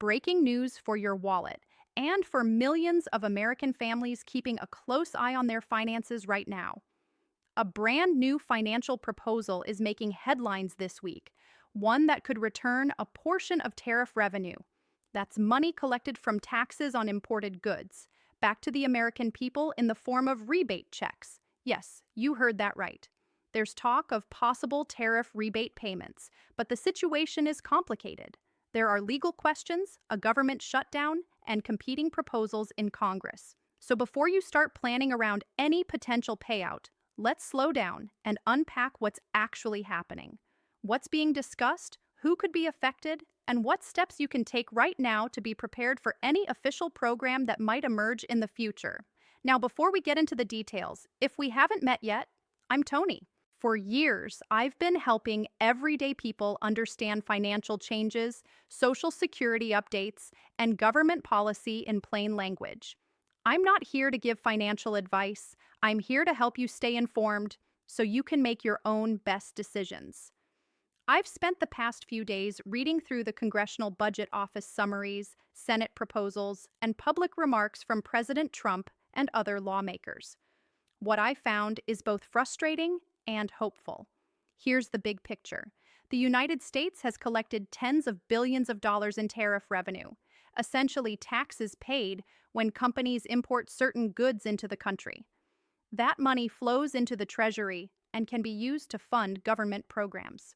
breaking news for your wallet and for millions of American families keeping a close eye on their finances right now. A brand new financial proposal is making headlines this week, one that could return a portion of tariff revenue. That's money collected from taxes on imported goods, back to the American people in the form of rebate checks. Yes, you heard that right. There's talk of possible tariff rebate payments, but the situation is complicated. There are legal questions, a government shutdown, and competing proposals in Congress. So before you start planning around any potential payout, let's slow down and unpack what's actually happening. What's being discussed, who could be affected, and what steps you can take right now to be prepared for any official program that might emerge in the future. Now, before we get into the details, if we haven't met yet, I'm Tony. For years, I've been helping everyday people understand financial changes, social security updates, and government policy in plain language. I'm not here to give financial advice. I'm here to help you stay informed so you can make your own best decisions. I've spent the past few days reading through the Congressional Budget Office summaries, Senate proposals, and public remarks from President Trump and other lawmakers. What I found is both frustrating and hopeful. Here's the big picture. The United States has collected tens of billions of dollars in tariff revenue, essentially taxes paid when companies import certain goods into the country. That money flows into the Treasury and can be used to fund government programs.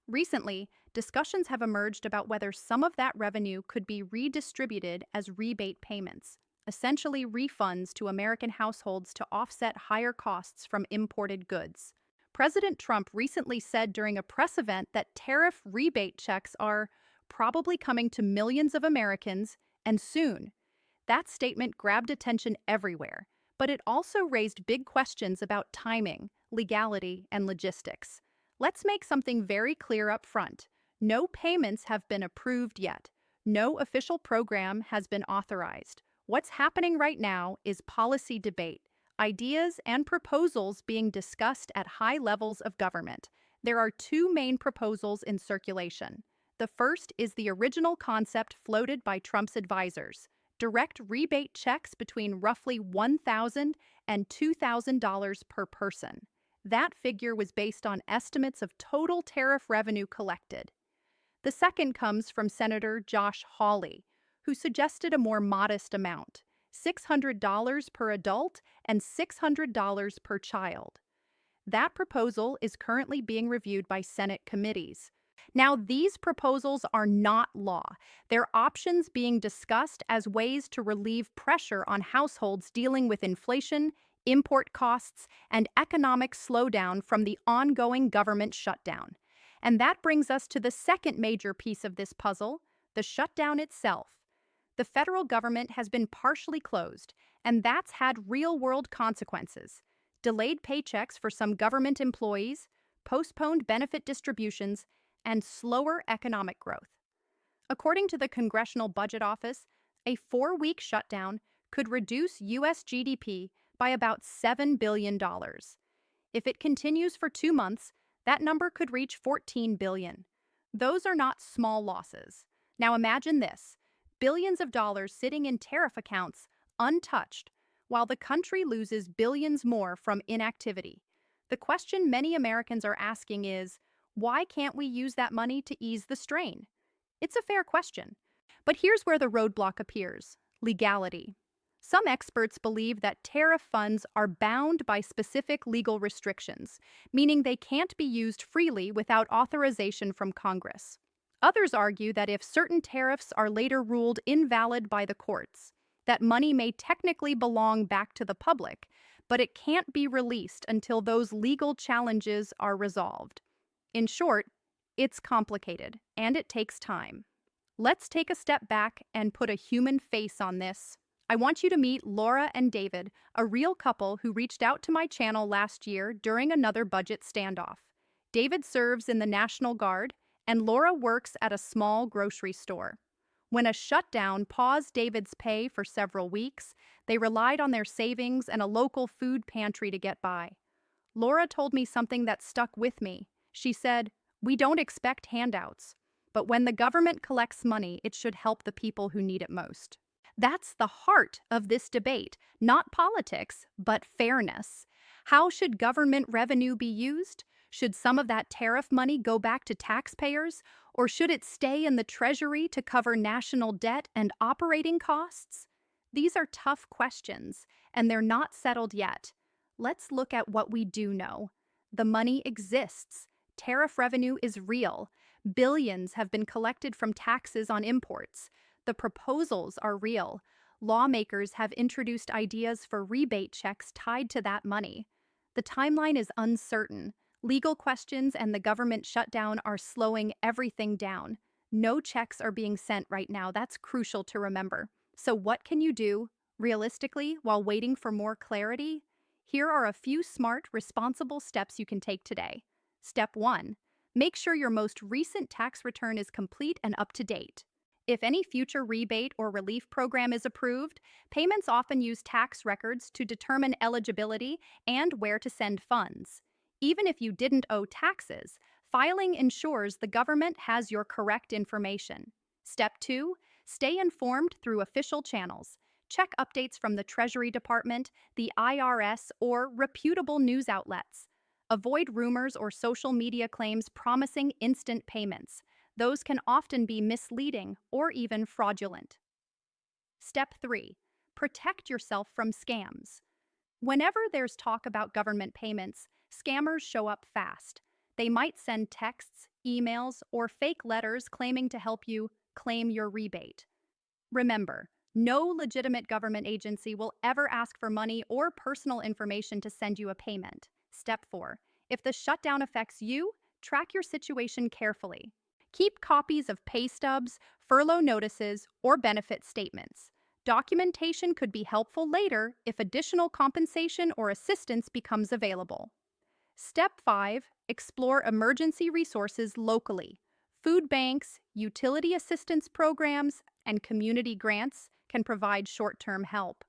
Recently, discussions have emerged about whether some of that revenue could be redistributed as rebate payments, essentially refunds to American households to offset higher costs from imported goods. President Trump recently said during a press event that tariff rebate checks are probably coming to millions of Americans, and soon. That statement grabbed attention everywhere, but it also raised big questions about timing, legality, and logistics. Let's make something very clear up front. No payments have been approved yet. No official program has been authorized. What's happening right now is policy debate, ideas and proposals being discussed at high levels of government. There are two main proposals in circulation. The first is the original concept floated by Trump's advisors, direct rebate checks between roughly $1,000 and $2,000 per person. That figure was based on estimates of total tariff revenue collected. The second comes from Senator Josh Hawley, who suggested a more modest amount, $600 per adult and $600 per child. That proposal is currently being reviewed by Senate committees. Now, these proposals are not law. They're options being discussed as ways to relieve pressure on households dealing with inflation, import costs, and economic slowdown from the ongoing government shutdown. And that brings us to the second major piece of this puzzle, the shutdown itself. The federal government has been partially closed, and that's had real-world consequences. Delayed paychecks for some government employees, postponed benefit distributions, and slower economic growth. According to the Congressional Budget Office, a 4-week shutdown could reduce U.S. GDP by about $7 billion. If it continues for 2 months, that number could reach $14 billion. Those are not small losses. Now imagine this, billions of dollars sitting in tariff accounts untouched, while the country loses billions more from inactivity. The question many Americans are asking is, why can't we use that money to ease the strain? It's a fair question. But here's where the roadblock appears: legality. Some experts believe that tariff funds are bound by specific legal restrictions, meaning they can't be used freely without authorization from Congress. Others argue that if certain tariffs are later ruled invalid by the courts, that money may technically belong back to the public, but it can't be released until those legal challenges are resolved. In short, it's complicated, and it takes time. Let's take a step back and put a human face on this. I want you to meet Laura and David, a real couple who reached out to my channel last year during another budget standoff. David serves in the National Guard, and Laura works at a small grocery store. When a shutdown paused David's pay for several weeks, they relied on their savings and a local food pantry to get by. Laura told me something that stuck with me. She said, "We don't expect handouts. But when the government collects money, it should help the people who need it most. That's the heart of this debate, not politics, but fairness. How should government revenue be used? Should some of that tariff money go back to taxpayers, or should it stay in the Treasury to cover national debt and operating costs? These are tough questions, and they're not settled yet. Let's look at what we do know. The money exists. Tariff revenue is real. Billions have been collected from taxes on imports. The proposals are real. Lawmakers have introduced ideas for rebate checks tied to that money. The timeline is uncertain. Legal questions and the government shutdown are slowing everything down. No checks are being sent right now. That's crucial to remember. So what can you do, realistically, while waiting for more clarity? Here are a few smart, responsible steps you can take today. Step 1. Make sure your most recent tax return is complete and up to date. If any future rebate or relief program is approved, payments often use tax records to determine eligibility and where to send funds. Even if you didn't owe taxes, filing ensures the government has your correct information. Step 2. Stay informed through official channels. Check updates from the Treasury Department, the IRS, or reputable news outlets. Avoid rumors or social media claims promising instant payments. Those can often be misleading or even fraudulent. Step 3. Protect yourself from scams. Whenever there's talk about government payments, scammers show up fast. They might send texts, emails, or fake letters claiming to help you claim your rebate. Remember, no legitimate government agency will ever ask for money or personal information to send you a payment. Step 4. If the shutdown affects you, track your situation carefully. Keep copies of pay stubs, furlough notices, or benefit statements. Documentation could be helpful later if additional compensation or assistance becomes available. Step 5. Explore emergency resources locally. Food banks, utility assistance programs, and community grants can provide short-term help.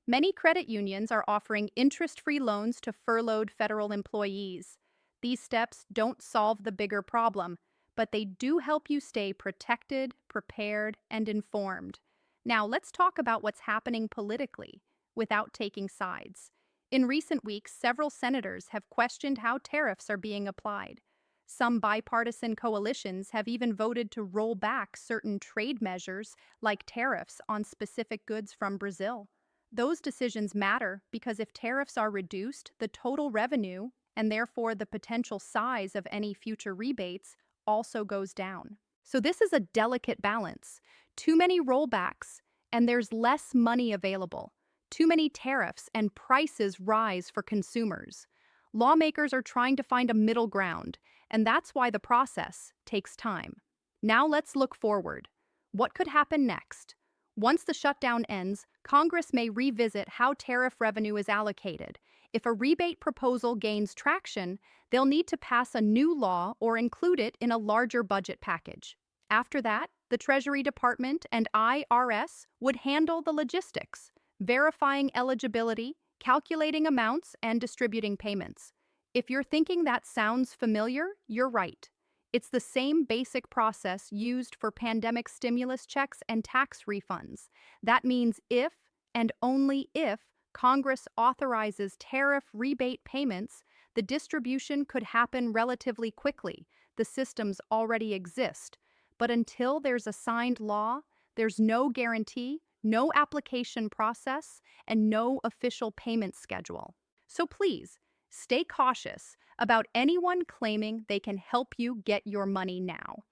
Many credit unions are offering interest-free loans to furloughed federal employees. These steps don't solve the bigger problem, but they do help you stay protected, prepared, and informed. Now, let's talk about what's happening politically, without taking sides. In recent weeks, several senators have questioned how tariffs are being applied. Some bipartisan coalitions have even voted to roll back certain trade measures, like tariffs on specific goods from Brazil. Those decisions matter because if tariffs are reduced, the total revenue, and therefore the potential size of any future rebates, also goes down. So this is a delicate balance. Too many rollbacks, and there's less money available. Too many tariffs, and prices rise for consumers. Lawmakers are trying to find a middle ground, and that's why the process takes time. Now let's look forward. What could happen next? Once the shutdown ends, Congress may revisit how tariff revenue is allocated. If a rebate proposal gains traction, they'll need to pass a new law or include it in a larger budget package. After that, the Treasury Department and IRS would handle the logistics, verifying eligibility, calculating amounts, and distributing payments. If you're thinking that sounds familiar, you're right. It's the same basic process used for pandemic stimulus checks and tax refunds. That means if, and only if, Congress authorizes tariff rebate payments, the distribution could happen relatively quickly. The systems already exist. But until there's a signed law, there's no guarantee, no application process, and no official payment schedule. So please, stay cautious about anyone claiming they can help you get your money now.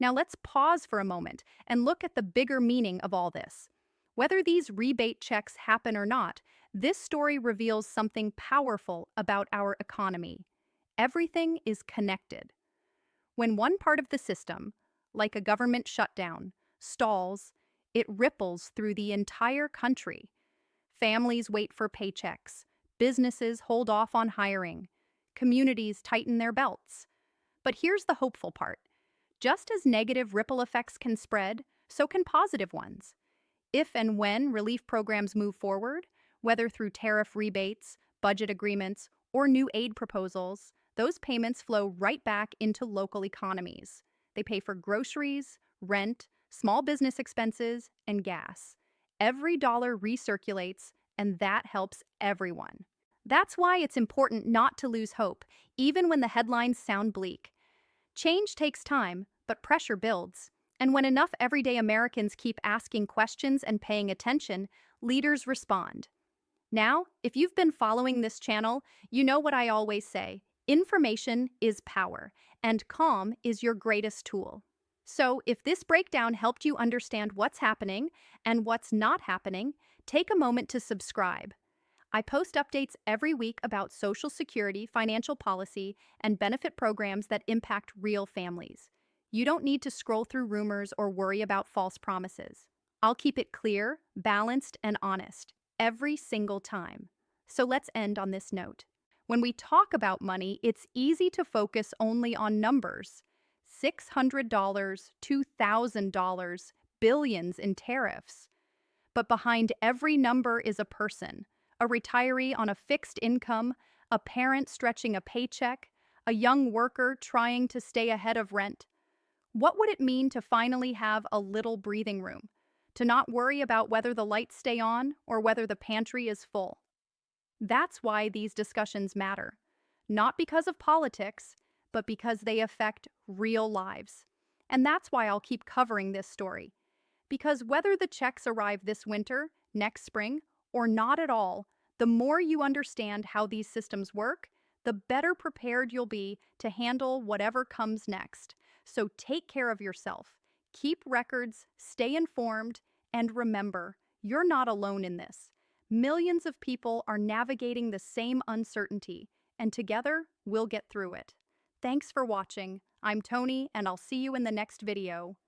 Now let's pause for a moment and look at the bigger meaning of all this. Whether these rebate checks happen or not, this story reveals something powerful about our economy. Everything is connected. When one part of the system, like a government shutdown, stalls, it ripples through the entire country. Families wait for paychecks. Businesses hold off on hiring. Communities tighten their belts. But here's the hopeful part. Just as negative ripple effects can spread, so can positive ones. If and when relief programs move forward, whether through tariff rebates, budget agreements, or new aid proposals, those payments flow right back into local economies. They pay for groceries, rent, small business expenses, and gas. Every dollar recirculates, and that helps everyone. That's why it's important not to lose hope, even when the headlines sound bleak. Change takes time, but pressure builds. And when enough everyday Americans keep asking questions and paying attention, leaders respond. Now, if you've been following this channel, you know what I always say: information is power, and calm is your greatest tool. So, if this breakdown helped you understand what's happening and what's not happening, take a moment to subscribe. I post updates every week about Social Security, financial policy, and benefit programs that impact real families. You don't need to scroll through rumors or worry about false promises. I'll keep it clear, balanced, and honest every single time. So let's end on this note. When we talk about money, it's easy to focus only on numbers: $600, $2,000, billions in tariffs. But behind every number is a person: a retiree on a fixed income, a parent stretching a paycheck, a young worker trying to stay ahead of rent. What would it mean to finally have a little breathing room? To not worry about whether the lights stay on or whether the pantry is full? That's why these discussions matter. Not because of politics, but because they affect real lives. And that's why I'll keep covering this story. Because whether the checks arrive this winter, next spring, or not at all, the more you understand how these systems work, the better prepared you'll be to handle whatever comes next. So take care of yourself, keep records, stay informed, and remember, you're not alone in this. Millions of people are navigating the same uncertainty, and together we'll get through it. Thanks for watching. I'm Tony, and I'll see you in the next video.